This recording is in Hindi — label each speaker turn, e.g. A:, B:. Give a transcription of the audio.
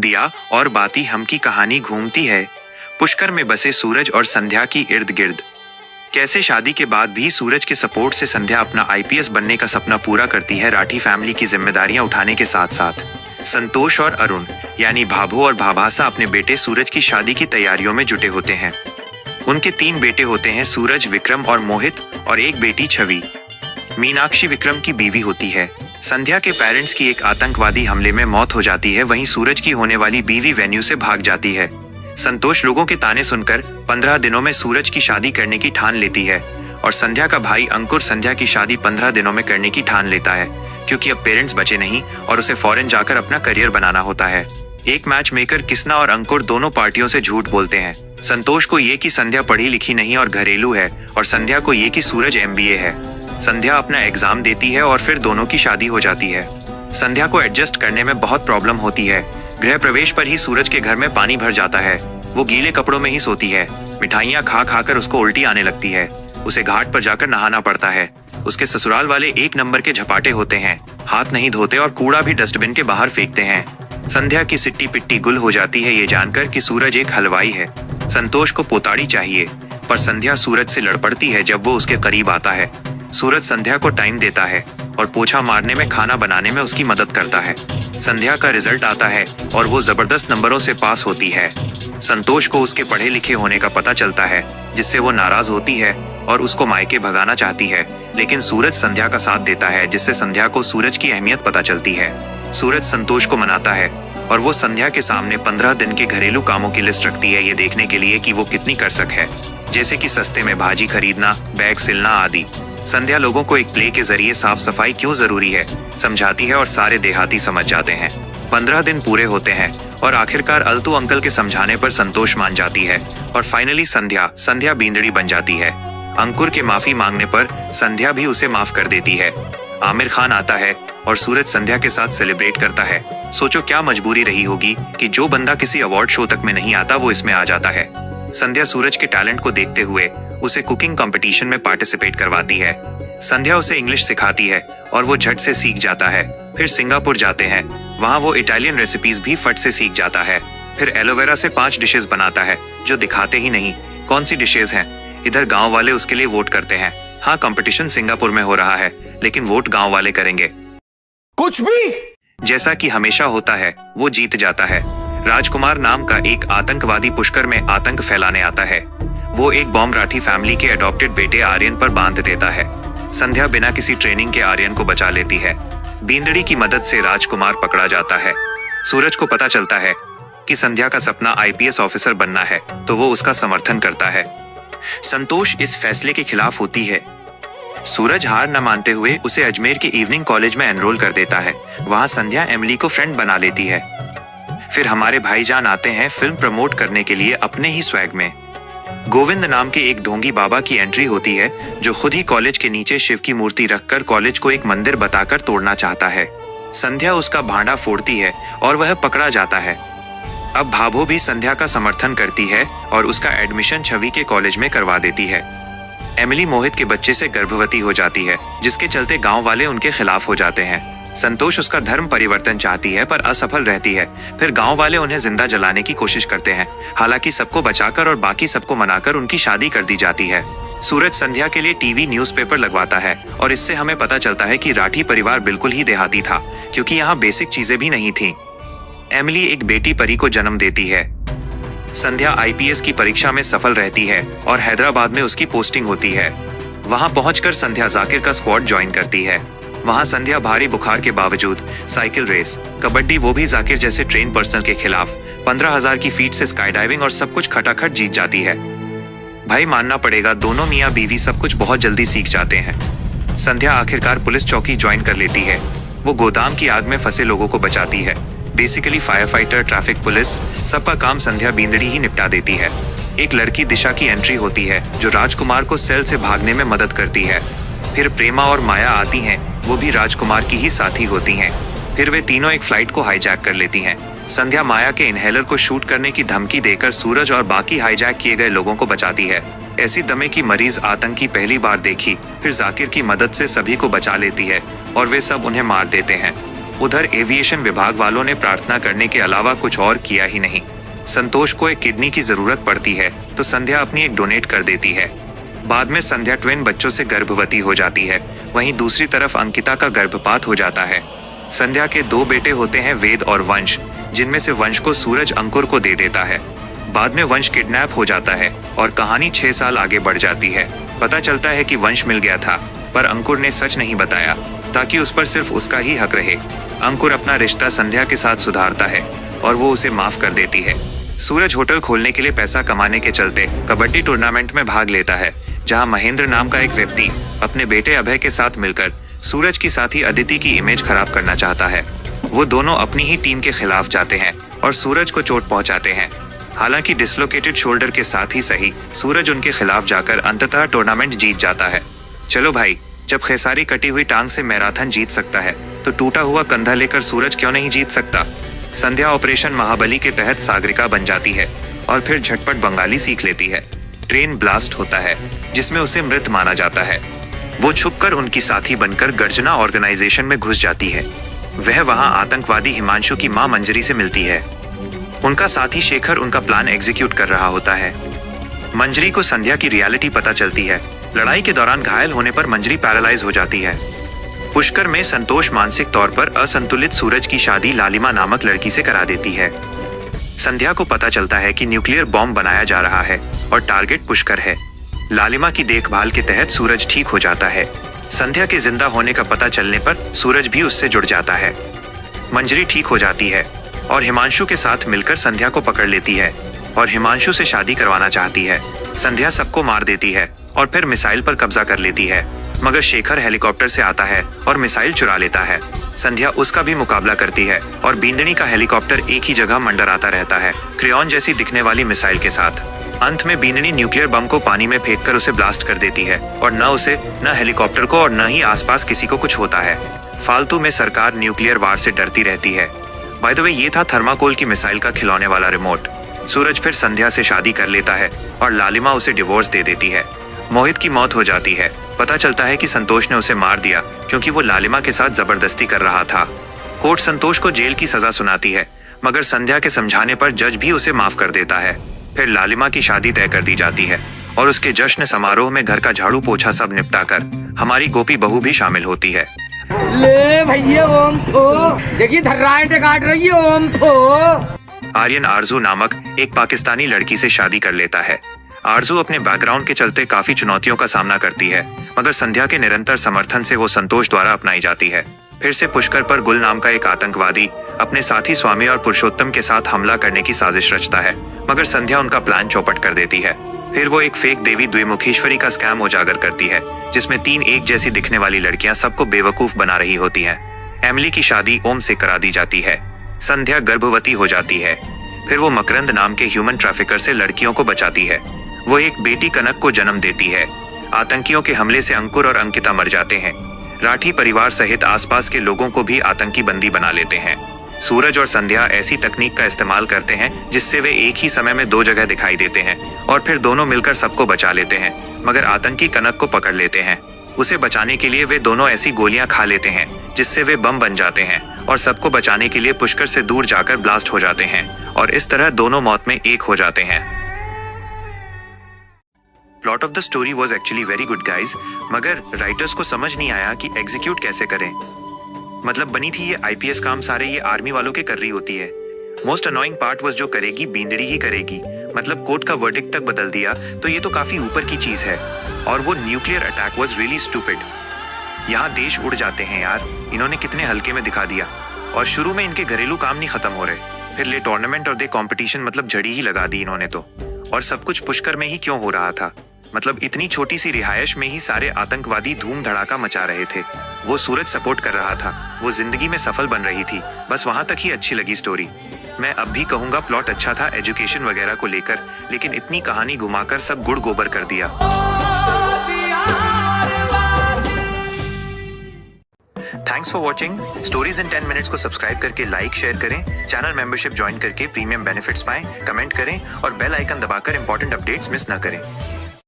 A: दिया और बाती हम की कहानी घूमती है पुष्कर में बसे सूरज और संध्या की इर्द गिर्द। कैसे शादी के बाद भी सूरज के सपोर्ट से संध्या अपना IPS बनने का सपना पूरा करती है राठी फैमिली की जिम्मेदारियां उठाने के साथ साथ। संतोष और अरुण यानी भाभो और भाभासा अपने बेटे सूरज की शादी की तैयारियों में जुटे होते हैं। उनके 3 बेटे होते हैं, सूरज, विक्रम और मोहित, और एक बेटी छवि। मीनाक्षी विक्रम की बीवी होती है। संध्या के पेरेंट्स की एक आतंकवादी हमले में मौत हो जाती है, वहीं सूरज की होने वाली बीवी वेन्यू से भाग जाती है। संतोष लोगों के ताने सुनकर 15 दिनों में सूरज की शादी करने की ठान लेती है और संध्या का भाई अंकुर संध्या की शादी 15 दिनों में करने की ठान लेता है, क्योंकि अब पेरेंट्स बचे नहीं और उसे फॉरेन जाकर अपना करियर बनाना होता है। एक मैच मेकर किस्ना और अंकुर दोनों पार्टियों से झूठ बोलते हैं। संतोष को ये कि संध्या पढ़ी लिखी नहीं और घरेलू है, और संध्या को ये कि सूरज MBA है। संध्या अपना एग्जाम देती है और फिर दोनों की शादी हो जाती है। संध्या को एडजस्ट करने में बहुत प्रॉब्लम होती है। गृह प्रवेश पर ही सूरज के घर में पानी भर जाता है। वो गीले कपड़ों में ही सोती है। मिठाइयाँ खा खाकर उसको उल्टी आने लगती है। उसे घाट पर जाकर नहाना पड़ता है। उसके ससुराल वाले 1 नंबर के झपाटे होते हैं, हाथ नहीं धोते और कूड़ा भी डस्टबिन के बाहर फेंकते हैं। संध्या की सिट्टी पिट्टी गुल हो जाती है ये जानकर कि सूरज एक हलवाई है। संतोष को पोताड़ी चाहिए, पर संध्या सूरज से लड़ पड़ती है जब वो उसके करीब आता है। सूरज संध्या को टाइम देता है और पोछा मारने में, खाना बनाने में उसकी मदद करता है। संध्या का रिजल्ट आता है और वो जबरदस्त नंबरों से पास होती है। संतोष को उसके पढ़े लिखे होने का पता चलता है, जिससे वो नाराज होती है और उसको मायके भगाना चाहती है, लेकिन सूरज संध्या का साथ देता है, जिससे संध्या को सूरज की अहमियत पता चलती है। सूरज संतोष को मनाता है और वो संध्या के सामने 15 दिन के घरेलू कामों की लिस्ट रखती है, ये देखने के लिए कि वो कितनी कर सक है, जैसे कि सस्ते में भाजी खरीदना, बैग सिलना आदि। संध्या लोगों को एक प्ले के जरिए साफ सफाई क्यों जरूरी है समझाती है और सारे देहाती समझ जाते हैं। 15 दिन पूरे होते हैं और आखिरकार अल्तू अंकल के समझाने पर संतोष मान जाती है और फाइनली संध्या बींदड़ी बन जाती है। अंकुर के माफी मांगने पर संध्या भी उसे माफ कर देती है। आमिर खान आता है और सूरज संध्या के साथ सेलिब्रेट करता है। सोचो क्या मजबूरी रही होगी कि जो बंदा किसी अवार्ड शो तक में नहीं आता वो इसमें आ जाता है। संध्या सूरज के टैलेंट को देखते हुए उसे कुकिंग कंपटीशन में पार्टिसिपेट करवाती है। संध्या उसे इंग्लिश सिखाती है और वो झट से सीख जाता है। फिर सिंगापुर जाते हैं, वहाँ वो इटालियन रेसिपीज भी फट से सीख जाता है। फिर एलोवेरा से 5 डिशेस बनाता है जो दिखाते ही नहीं कौन सी डिशेस हैं। इधर गांव वाले उसके लिए वोट करते हैं। हाँ, कंपटीशन सिंगापुर में हो रहा है, लेकिन वोट गांव वाले करेंगे।
B: कुछ भी
A: जैसा कि हमेशा होता है, वो जीत जाता है। राजकुमार नाम का एक आतंकवादी पुष्कर में आतंक फैलाने आता है। वो एक बॉम्ब राठी फैमिली के अडॉप्टेड बेटे आर्यन पर बांध देता है। संध्या बिना किसी ट्रेनिंग के आर्यन को बचा लेती है। बींदड़ी की मदद से राजकुमार पकड़ा जाता है। सूरज को पता चलता है कि संध्या का सपना IPS ऑफिसर बनना है, तो वो उसका समर्थन करता है। संतोष इस फैसले के खिलाफ होती है। सूरज हार न मानते हुए उसे अजमेर के इवनिंग कॉलेज में एनरोल कर देता है। वहाँ संध्या एमिली को फ्रेंड बना लेती है। फिर हमारे भाईजान आते हैं फिल्म प्रमोट करने के लिए अपने ही स्वैग में। गोविंद नाम के एक ढोंगी बाबा की एंट्री होती है, जो खुद ही कॉलेज के नीचे शिव की मूर्ति रखकर कॉलेज को एक मंदिर बताकर तोड़ना चाहता है। संध्या उसका भांडा फोड़ती है और वह पकड़ा जाता है। अब भाभो भी संध्या का समर्थन करती है और उसका एडमिशन छवि के कॉलेज में करवा देती है। एमिली मोहित के बच्चे से गर्भवती हो जाती है, जिसके चलते गांव वाले उनके खिलाफ हो जाते हैं। संतोष उसका धर्म परिवर्तन चाहती है पर असफल रहती है। फिर गांव वाले उन्हें जिंदा जलाने की कोशिश करते हैं। हालांकि सबको बचाकर और बाकी सबको मनाकर उनकी शादी कर दी जाती है। सूरज संध्या के लिए टीवी न्यूज़पेपर लगवाता है और इससे हमें पता चलता है कि राठी परिवार बिल्कुल ही देहाती था, क्योंकि यहाँ बेसिक चीजें भी नहीं थी। एमिली एक बेटी परी को जन्म देती है। संध्या IPS की परीक्षा में सफल रहती है और हैदराबाद में उसकी पोस्टिंग होती है। वहां पहुंचकर संध्या जाकिर का स्क्वाड ज्वाइन करती है। वहां संध्या भारी बुखार के बावजूद साइकिल रेस, कबड्डी, वो भी जाकिर जैसे ट्रेन पर्सनल के खिलाफ 15,000 की फीट से स्काई डाइविंग और सब कुछ खटाखट जीत जाती है। भाई मानना पड़ेगा, दोनों मियाँ बीवी सब कुछ बहुत जल्दी सीख जाते हैं। संध्या आखिरकार पुलिस चौकी ज्वाइन कर लेती है। वो गोदाम की आग में फंसे लोगों को बचाती है। Basically fire fighter, traffic police, सबका काम संध्या बींदड़ी ही निपटा देती है। एक लड़की दिशा की एंट्री होती है, जो राजकुमार को सेल से भागने में मदद करती है। फिर प्रेमा और माया आती हैं, वो भी राजकुमार की ही साथी होती हैं। फिर वे तीनों एक फ्लाइट को हाईजैक कर लेती हैं। संध्या माया के इनहेलर को शूट करने की धमकी देकर सूरज और बाकी हाईजैक किए गए लोगों को बचाती है। ऐसी दमे की मरीज आतंकी पहली बार देखी। फिर जाकिर की मदद से सभी को बचा लेती है और वे सब उन्हें मार देते हैं। उधर एविएशन विभाग वालों ने प्रार्थना करने के अलावा कुछ और किया ही नहीं। संतोष को एक किडनी की जरूरत पड़ती है तो संध्या अपनी एक डोनेट कर देती है। बाद में संध्या ट्विन बच्चों से गर्भवती हो जाती है। वहीं दूसरी तरफ अंकिता का गर्भपात हो जाता है। संध्या के 2 बेटे होते हैं, वेद और वंश, जिनमें से वंश को सूरज अंकुर को दे देता है। बाद में वंश किडनैप हो जाता है और कहानी 6 साल आगे बढ़ जाती है। पता चलता है कि वंश मिल गया था, पर अंकुर ने सच नहीं बताया ताकि उस पर सिर्फ उसका ही हक रहे। अंकुर अपना रिश्ता संध्या के साथ सुधारता है और वो उसे माफ कर देती है। सूरज होटल खोलने के लिए पैसा कमाने के चलते कबड्डी टूर्नामेंट में भाग लेता है, जहां महेंद्र नाम का एक व्यक्ति अपने बेटे अभय के साथ मिलकर सूरज की साथी अदिति की इमेज खराब करना चाहता है। वो दोनों अपनी ही टीम के खिलाफ जाते हैं और सूरज को चोट पहुंचाते हैं। हालांकि डिसलोकेटेड शोल्डर के साथ ही सही, सूरज उनके खिलाफ जाकर अंततः टूर्नामेंट जीत जाता है। चलो भाई, जब खेसारी कटी हुई टांग से मैराथन जीत सकता है तो टूटा हुआ कंधा लेकर सूरज क्यों नहीं जीत सकता। संध्या ऑपरेशन महाबली के तहत सागरिका बन जाती है और फिर झटपट बंगाली सीख लेती है। ट्रेन ब्लास्ट होता है जिसमें उसे मृत माना जाता है। वो छुपकर उनकी साथी बनकर गर्जना ऑर्गेनाइजेशन में घुस जाती है। वह वहां आतंकवादी हिमांशु की मां मंजरी से मिलती है। उनका साथी शेखर उनका प्लान एग्जीक्यूट कर रहा होता है। मंजरी को संध्या की रियलिटी पता चलती है। लड़ाई के दौरान घायल होने पर मंजरी पैरालाइज हो जाती है। पुष्कर में संतोष मानसिक तौर पर असंतुलित सूरज की शादी लालिमा नामक लड़की से करा देती है। संध्या को पता चलता है कि न्यूक्लियर बॉम्ब बनाया जा रहा है और टारगेट पुष्कर है। लालिमा की देखभाल के तहत सूरज ठीक हो जाता है। संध्या के जिंदा होने का पता चलने पर सूरज भी उससे जुड़ जाता है। मंजरी ठीक हो जाती है और हिमांशु के साथ मिलकर संध्या को पकड़ लेती है और हिमांशु से शादी करवाना चाहती है। संध्या सबको मार देती है और फिर मिसाइल पर कब्जा कर लेती है, मगर शेखर हेलीकॉप्टर से आता है और मिसाइल चुरा लेता है। संध्या उसका भी मुकाबला करती है और बींदनी का हेलीकॉप्टर एक ही जगह मंडराता रहता है, क्रेयॉन जैसी दिखने वाली मिसाइल के साथ। अंत में बींदनी न्यूक्लियर बम को पानी में फेंककर उसे ब्लास्ट कर देती है और न उसे, न हेलीकॉप्टर को और न ही आसपास किसी को कुछ होता है। फालतू में सरकार न्यूक्लियर वार से डरती रहती है। बाय द वे, ये था थर्माकोल की मिसाइल का खिलौने वाला रिमोट। सूरज फिर संध्या से शादी कर लेता है और लालिमा उसे डिवोर्स दे देती है। मोहित की मौत हो जाती है। पता चलता है कि संतोष ने उसे मार दिया क्योंकि वो लालिमा के साथ जबरदस्ती कर रहा था। कोर्ट संतोष को जेल की सजा सुनाती है, मगर संध्या के समझाने पर जज भी उसे माफ कर देता है। फिर लालिमा की शादी तय कर दी जाती है और उसके जश्न समारोह में घर का झाड़ू पोछा सब निपटा कर हमारी गोपी बहू भी शामिल होती है।
B: ले भैया ओम थो, देखिए धर्राटे काट रही है ओम थो।
A: आर्यन आरजू नामक एक पाकिस्तानी लड़की से शादी कर लेता है। आरजू अपने बैकग्राउंड के चलते काफी चुनौतियों का सामना करती है, मगर संध्या के निरंतर समर्थन से वो संतोष द्वारा अपनाई जाती है। फिर से पुष्कर पर गुल नाम का एक आतंकवादी अपने साथी स्वामी और पुरुषोत्तम के साथ हमला करने की साजिश रचता है, मगर संध्या उनका प्लान चौपट कर देती है। फिर वो एक फेक देवी द्विमुखेश्वरी का स्कैम उजागर करती है, जिसमें 3 एक जैसी दिखने वाली लड़कियां सबको बेवकूफ बना रही होती हैं। एमिली की शादी ओम से करा दी जाती है। संध्या गर्भवती हो जाती है। फिर वो मकरंद नाम के ह्यूमन ट्रैफिकर से लड़कियों को बचाती है। वो एक बेटी कनक को जन्म देती है। आतंकियों के हमले से अंकुर और अंकिता मर जाते हैं। राठी परिवार सहित आसपास के लोगों को भी आतंकी बंदी बना लेते हैं। सूरज और संध्या ऐसी तकनीक का इस्तेमाल करते हैं जिससे वे एक ही समय में 2 जगह दिखाई देते हैं और फिर दोनों मिलकर सबको बचा लेते हैं, मगर आतंकी कनक को पकड़ लेते हैं। उसे बचाने के लिए वे दोनों ऐसी गोलियां खा लेते हैं जिससे वे बम बन जाते हैं और सबको बचाने के लिए पुष्कर से दूर जाकर ब्लास्ट हो जाते हैं और इस तरह दोनों मौत में एक हो जाते हैं। Plot of the story was actually very good guys, मगर राइटर्स को समझ नहीं आया कि एग्जीक्यूट कैसे करें। मतलब बनी थी ये आईपीएस काम सारे ये आर्मी वालों के कर रही होती है। मोस्ट अनोइंग पार्ट वाज जो करेगी बींदड़ी ही करेगी। मतलब कोर्ट का वर्डिक्ट तक बदल दिया तो ये तो काफी ऊपर की चीज है। और वो nuclear attack was really stupid. यहाँ देश उड़ जाते हैं यार, इन्होंने कितने हल्के में दिखा दिया। और शुरू में इनके घरेलू काम नहीं खत्म हो रहे, फिर ले टूर्नामेंट और दे कॉम्पिटिशन, मतलब झड़ी ही लगा दी इन्होंने तो। और सब कुछ पुष्कर में ही क्यों हो रहा था? मतलब इतनी छोटी सी रिहायश में ही सारे आतंकवादी धूम धड़ाका मचा रहे थे। वो सूरज सपोर्ट कर रहा था, वो जिंदगी में सफल बन रही थी, बस वहां तक ही अच्छी लगी स्टोरी। मैं अब भी कहूंगा प्लॉट अच्छा था एजुकेशन वगैरह को लेकर, लेकिन इतनी कहानी घुमाकर सब गुड़ गोबर कर दिया। Thanks for watching. Stories in 10 minutes को सब्सक्राइब करके लाइक शेयर करें, चैनल मेंबरशिप ज्वाइन करके प्रीमियम बेनिफिट्स पाएं, कमेंट करें और बेल आइकन दबाकर इंपॉर्टेंट अपडेट्स मिस न करें।